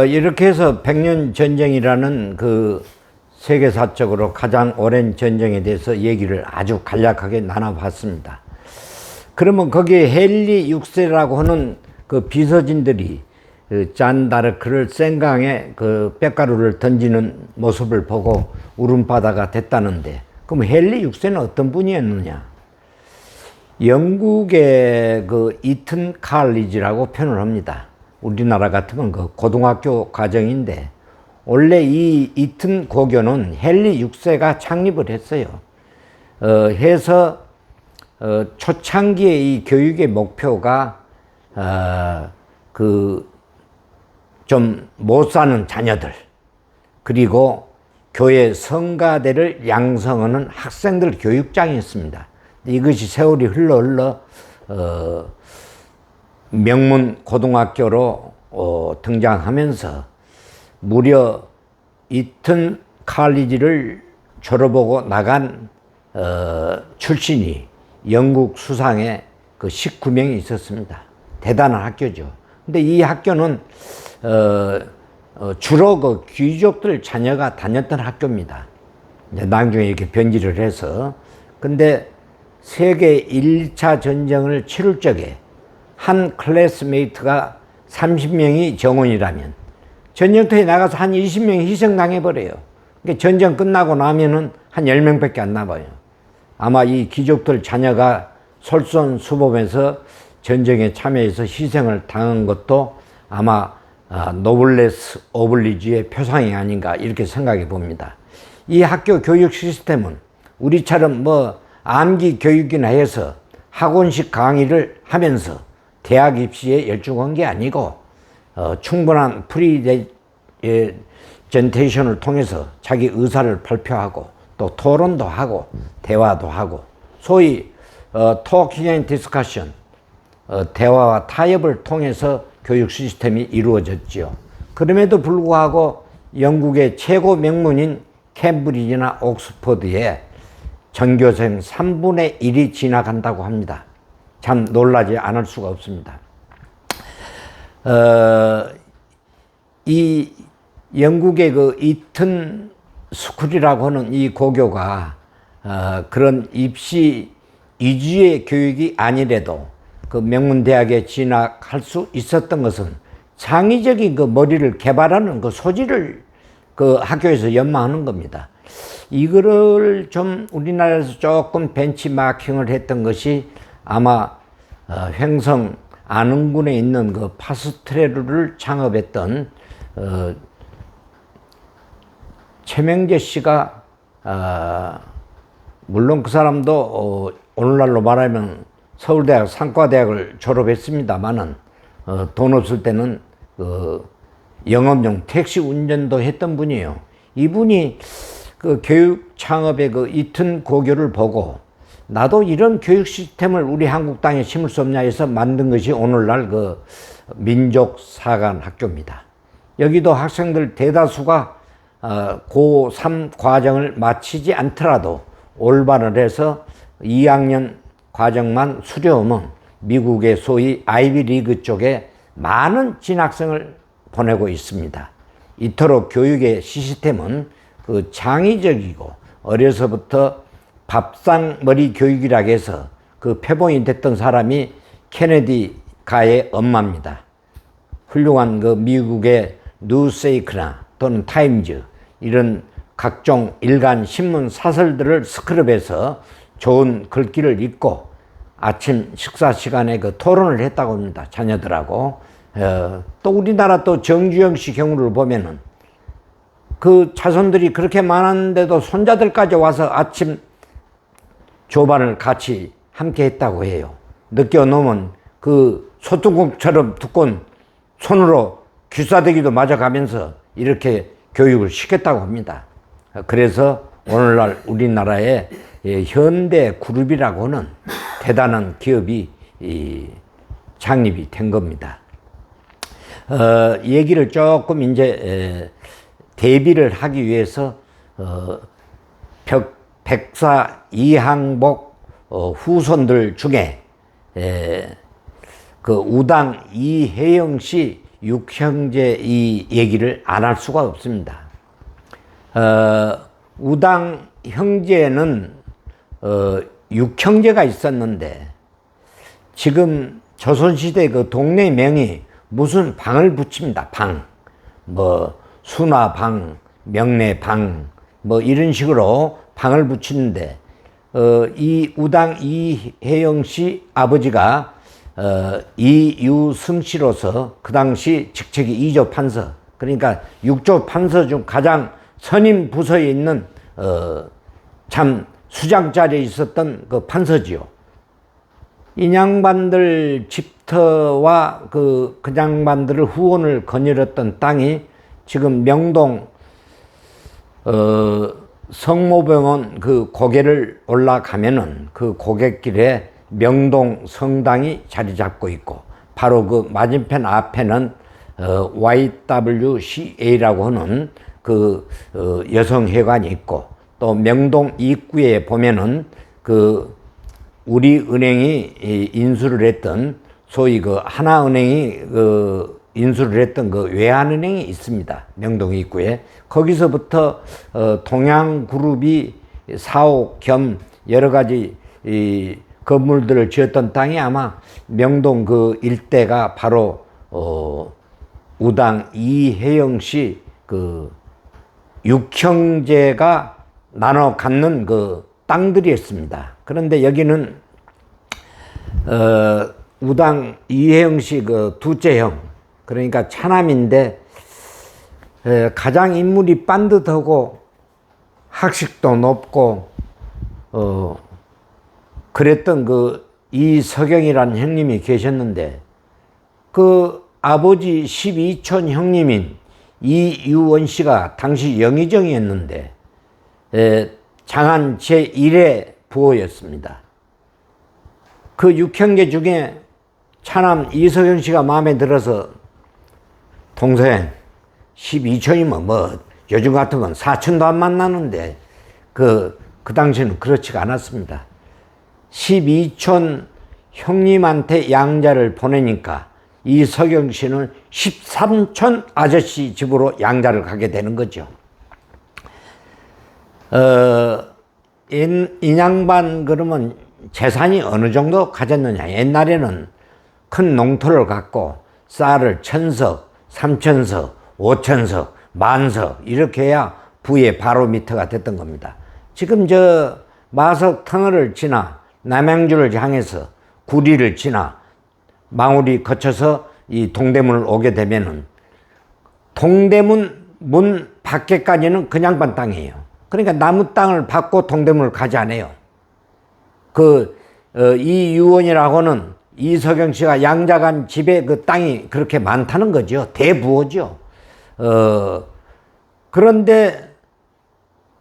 이렇게 해서 백년 전쟁이라는 그 세계사적으로 가장 오랜 전쟁에 대해서 얘기를 아주 간략하게 나눠봤습니다. 그러면 거기에 헨리 6세라고 하는 그 비서진들이 그 잔다르크를 생강에 그 볏가루를 던지는 모습을 보고 울음바다가 됐다는데, 그럼 헨리 6세는 어떤 분이었느냐? 영국의 그 이튼 칼리지라고 표현을 합니다. 우리나라 같으면 그 고등학교 과정인데, 원래 이 이튼 고교는 헨리 6세가 창립을 했어요. 해서 초창기에 이 교육의 목표가 그 좀 못 사는 자녀들, 그리고 교회 성가대를 양성하는 학생들 교육장이었습니다. 이것이 세월이 흘러 명문 고등학교로 등장하면서 무려 이튼 칼리지를 졸업하고 나간 출신이 영국 수상에 그 19명이 있었습니다. 대단한 학교죠. 근데 이 학교는 주로 그 귀족들 자녀가 다녔던 학교입니다. 이제 나중에 이렇게 변질을 해서. 근데 세계 1차 전쟁을 치를 적에 한 클래스메이트가 30명이 정원이라면 전쟁터에 나가서 한 20명이 희생당해버려요. 그러니까 전쟁 끝나고 나면은 한 10명밖에 안 남아요. 아마 이 귀족들 자녀가 솔선수범해서 전쟁에 참여해서 희생을 당한 것도 아마 노블레스 오블리주의 표상이 아닌가 이렇게 생각해 봅니다. 이 학교 교육 시스템은 우리처럼 뭐 암기 교육이나 해서 학원식 강의를 하면서 대학 입시에 열중한 게 아니고 충분한 프리젠테이션을 통해서 자기 의사를 발표하고 또 토론도 하고 대화도 하고, 소위 토킹 앤 디스커션, 대화와 타협을 통해서 교육 시스템이 이루어졌죠. 그럼에도 불구하고 영국의 최고 명문인 캠브리지나 옥스퍼드에 전교생 3분의 1이 진학한다고 합니다. 참 놀라지 않을 수가 없습니다. 이 영국의 그 이튼 스쿨이라고 하는 이 고교가 그런 입시 위주의 교육이 아니래도 그 명문대학에 진학할 수 있었던 것은 창의적인 그 머리를 개발하는 그 소질을 그 학교에서 연마하는 겁니다. 이거를 좀 우리나라에서 조금 벤치마킹을 했던 것이 아마 횡성 안흥군에 있는 그 파스트레루를 창업했던 최명재 씨가, 물론 그 사람도 오늘날로 말하면 서울대학 상과대학을 졸업했습니다만은 돈 없을 때는 영업용 택시 운전도 했던 분이에요. 이분이 그 교육 창업의 그 이튼 고교를 보고 나도 이런 교육 시스템을 우리 한국 땅에 심을 수 없냐 해서 만든 것이 오늘날 그 민족사관 학교입니다. 여기도 학생들 대다수가 고3 과정을 마치지 않더라도 올바를 해서 2학년 과정만 수료하면 미국의 소위 아이비리그 쪽에 많은 진학생을 보내고 있습니다. 이토록 교육의 시스템은 그 창의적이고 어려서부터 밥상머리 교육이라 해서 그 표본이 됐던 사람이 케네디 가의 엄마입니다. 훌륭한 그 미국의 뉴세이크나 또는 타임즈 이런 각종 일간 신문 사설들을 스크럽해서 좋은 글귀를 읽고 아침 식사 시간에 그 토론을 했다고 합니다. 자녀들하고. 또 우리나라 또 정주영 씨 경우를 보면은 그 자손들이 그렇게 많았는데도 손자들까지 와서 아침 조반을 같이 함께 했다고 해요. 느껴놓으면 그 소뚜껑처럼 두꺼운 손으로 귀싸대기도 맞아가면서 이렇게 교육을 시켰다고 합니다. 그래서 오늘날 우리나라의 현대 그룹이라고 하는 대단한 기업이 창립이 된 겁니다. 얘기를 조금 이제 대비를 하기 위해서 백사 이항복 후손들 중에 그 우당 이혜영 씨 육형제 이 얘기를 안 할 수가 없습니다. 우당 형제는 육형제가 있었는데 지금 조선시대 그 동네 명이 무슨 방을 붙입니다. 방. 뭐 순화방, 명례방 뭐 이런 식으로 방을 붙이는데 이 우당 이혜영 씨 아버지가 이유승 씨로서 그 당시 직책이 2조 판서, 그러니까 6조 판서 중 가장 선임 부서에 있는 참 수장 자리에 있었던 그 판서지요. 이 양반들 집터와 그 양반들을 후원을 거느렸던 땅이 지금 명동 성모병원 그 고개를 올라가면은 그 고갯길에 명동 성당이 자리 잡고 있고, 바로 그 맞은편 앞에는 YWCA라고 하는 그 여성회관이 있고, 또 명동 입구에 보면은 그 우리은행이 인수를 했던, 소위 그 하나은행이 그 인수를 했던 그 외환은행이 있습니다. 명동 입구에. 거기서부터 동양그룹이 사옥 겸 여러 가지 이 건물들을 지었던 땅이 아마 명동 그 일대가 바로 우당 이혜영 씨 그 육형제가 나눠 갖는 그 땅들이었습니다. 그런데 여기는 우당 이혜영 씨 그 둘째 형, 그러니까 차남인데 가장 인물이 반듯하고 학식도 높고 그랬던 그 이석영이라는 형님이 계셨는데, 그 아버지 12촌 형님인 이유원 씨가 당시 영의정이었는데 장안 제1의 부호였습니다. 그 육형제 중에 차남 이석영 씨가 마음에 들어서, 동생 12촌이면 뭐 요즘 같으면 4촌도 안 만나는데 그 당시에는 그렇지가 않았습니다. 12촌 형님한테 양자를 보내니까 이석영 씨는 13촌 아저씨 집으로 양자를 가게 되는 거죠. 이 양반 그러면 재산이 어느 정도 가졌느냐. 옛날에는 큰 농토를 갖고 쌀을 1000석, 3000석, 5000석, 만석 이렇게 해야 부의 바로 미터가 됐던 겁니다. 지금 저 마석 터널을 지나 남양주를 향해서 구리를 지나 망우리 거쳐서 이 동대문을 오게 되면은 동대문 문 밖에까지는 그냥 반 땅이에요. 그러니까 나무 땅을 받고 동대문을 가지 않아요. 이유원이라고는 이석영 씨가 양자간 집에 그 땅이 그렇게 많다는 거죠. 대부호죠. 그런데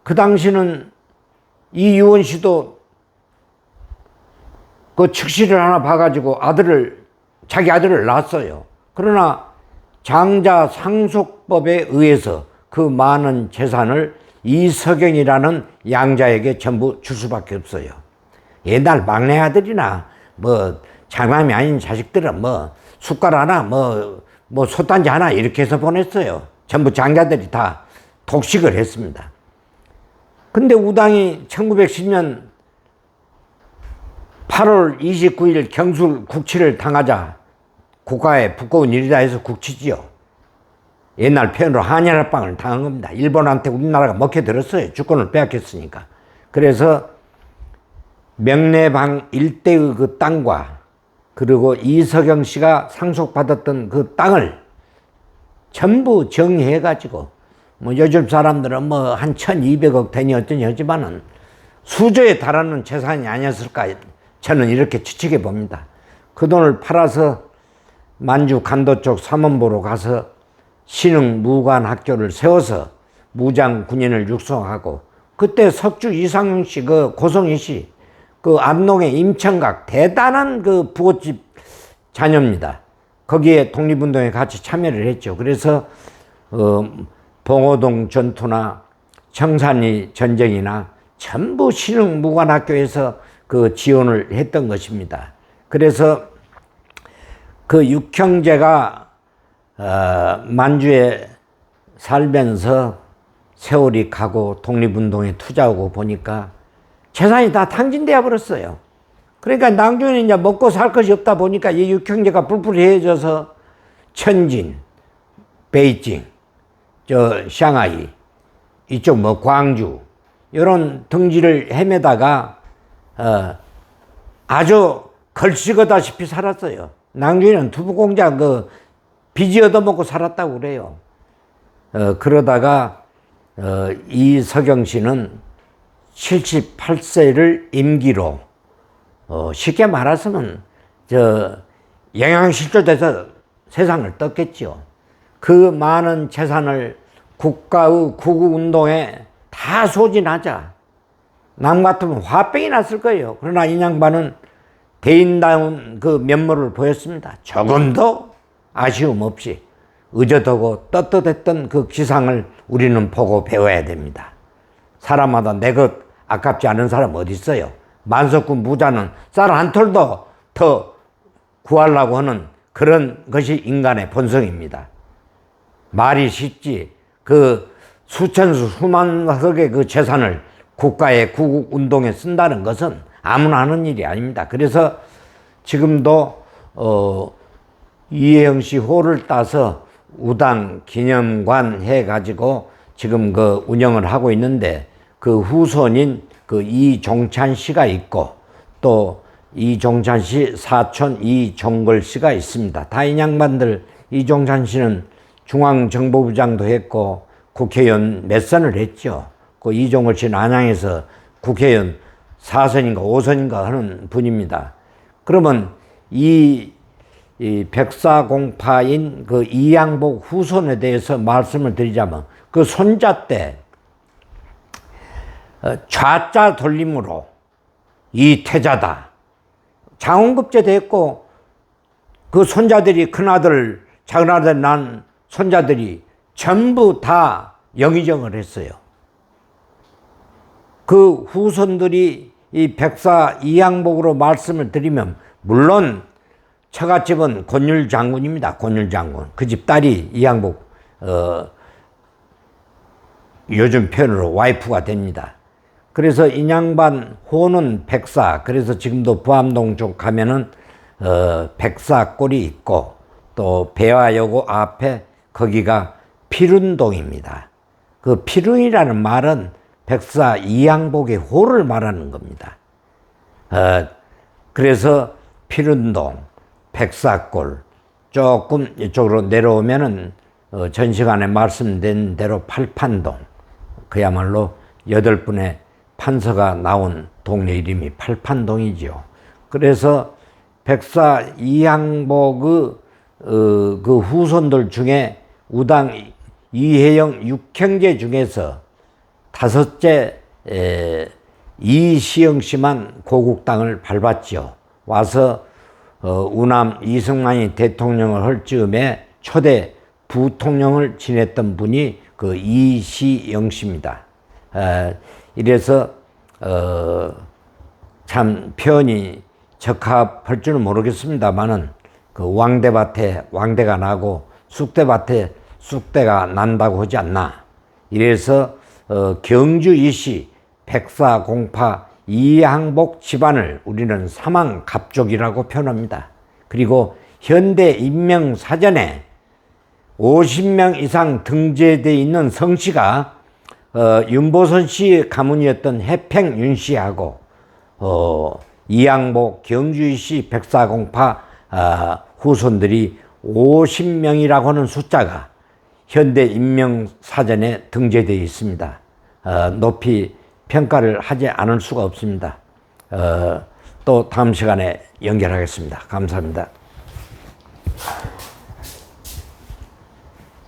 그 당시는 이유원 씨도 그 측시를 하나 봐가지고 자기 아들을 낳았어요. 그러나 장자 상속법에 의해서 그 많은 재산을 이석영이라는 양자에게 전부 줄 수밖에 없어요. 옛날 막내 아들이나 뭐 장남이 아닌 자식들은 뭐 숟갈 하나 뭐 솥단지 하나 이렇게 해서 보냈어요. 전부 장자들이 다 독식을 했습니다. 근데 우당이 1910년 8월 29일 경술 국치를 당하자 국가에 부끄러운 일이다 해서 국치지요. 옛날 표현으로 한일합방을 당한 겁니다. 일본한테 우리나라가 먹혀들었어요. 주권을 빼앗겼으니까. 그래서 명례방 일대의 그 땅과 그리고 이석영 씨가 상속받았던 그 땅을 전부 정리해가지고, 뭐 요즘 사람들은 뭐 한 1200억 되니 어쩌니 하지만은 수조에 달하는 재산이 아니었을까, 저는 이렇게 추측해 봅니다. 그 돈을 팔아서 만주 간도 쪽 삼원보로 가서 신흥무관학교를 세워서 무장 군인을 육성하고, 그때 석주 이상용 씨, 그 고성희 씨, 그 안동의 임천각 대단한 그 부잣집 자녀입니다. 거기에 독립운동에 같이 참여를 했죠. 그래서 봉오동 전투나 청산리 전쟁이나 전부 신흥무관학교에서 그 지원을 했던 것입니다. 그래서 그 육형제가 만주에 살면서 세월이 가고 독립운동에 투자하고 보니까 재산이 다 탕진되어 버렸어요. 그러니까 낭중에는 이제 먹고 살 것이 없다 보니까 이 육형제가 불풀이해져서 천진, 베이징, 샹하이, 이쪽 광주, 이런 등지를 헤매다가, 아주 걸식하다시피 살았어요. 낭중에는 두부공장 빚이 얻어먹고 살았다고 그래요. 그러다가, 이석영 씨는 78세를 임기로, 쉽게 말하자면, 영양실조돼서 세상을 떴겠죠. 그 많은 재산을 국가의 구국운동에 다 소진하자. 남 같으면 화병이 났을 거예요. 그러나 이 양반은 대인다운 그 면모를 보였습니다. 조금도 아쉬움 없이 의젓하고 떳떳했던 그 기상을 우리는 보고 배워야 됩니다. 사람마다 내 것 아깝지 않은 사람 어디 있어요? 만석군 부자는 쌀 한 톨도 더 구하려고 하는 그런 것이 인간의 본성입니다. 말이 쉽지 그 수천수 수만 석의 그 재산을 국가의 구국운동에 쓴다는 것은 아무나 하는 일이 아닙니다. 그래서 지금도 이혜영 씨 호를 따서 우당 기념관 해가지고 지금 그 운영을 하고 있는데 그 후손인 그 이종찬 씨가 있고 또 이종찬 씨 사촌 이종걸 씨가 있습니다. 다 이 양반들 이종찬 씨는 중앙정보부장도 했고 국회의원 몇 선을 했죠. 그 이종걸 씨는 안양에서 국회의원 4선인가 5선인가 하는 분입니다. 그러면 이 백사공파인 그 이양복 후손에 대해서 말씀을 드리자면 그 손자 때 좌자 돌림으로 이 태자다. 장원급제 됐고 그 손자들이 큰아들 작은아들 난 손자들이 전부 다 영의정을 했어요. 그 후손들이 이 백사 이양복으로 말씀을 드리면 물론 처갓집은 권율 장군입니다. 권율 장군. 그 집 딸이 이양복 요즘 표현으로 와이프가 됩니다. 그래서 인양반 호는 백사. 그래서 지금도 부암동 쪽 가면은 백사골이 있고 또 배화여고 앞에 거기가 피룬동입니다. 그 피룬이라는 말은 백사 이양복의 호를 말하는 겁니다. 그래서 피룬동, 백사골 조금 이쪽으로 내려오면은 전 시간에 말씀드린 대로 팔판동, 그야말로 8분의 판서가 나온 동네 이름이 팔판동이죠. 그래서 백사 이양복의 그 후손들 중에 우당 이혜영 육형제 중에서 5째 이시영 씨만 고국당을 밟았죠. 와서 우남 이승만이 대통령을 할 즈음에 초대 부통령을 지냈던 분이 그 이시영 씨입니다. 이래서 참 표현이 적합할 줄은 모르겠습니다만은 그 왕대밭에 왕대가 나고 쑥대밭에 쑥대가 난다고 하지 않나. 이래서 경주 이시 백사공파 이양복 집안을 우리는 사망갑족이라고 표현합니다. 그리고 현대 인명사전에 50명 이상 등재되어 있는 성씨가 윤보선 씨 가문이었던 해평윤 씨하고 이양복 경주시 백사공파 후손들이 50명이라고 하는 숫자가 현대 인명사전에 등재되어 있습니다. 높이 평가를 하지 않을 수가 없습니다. 또 다음 시간에 연결하겠습니다. 감사합니다.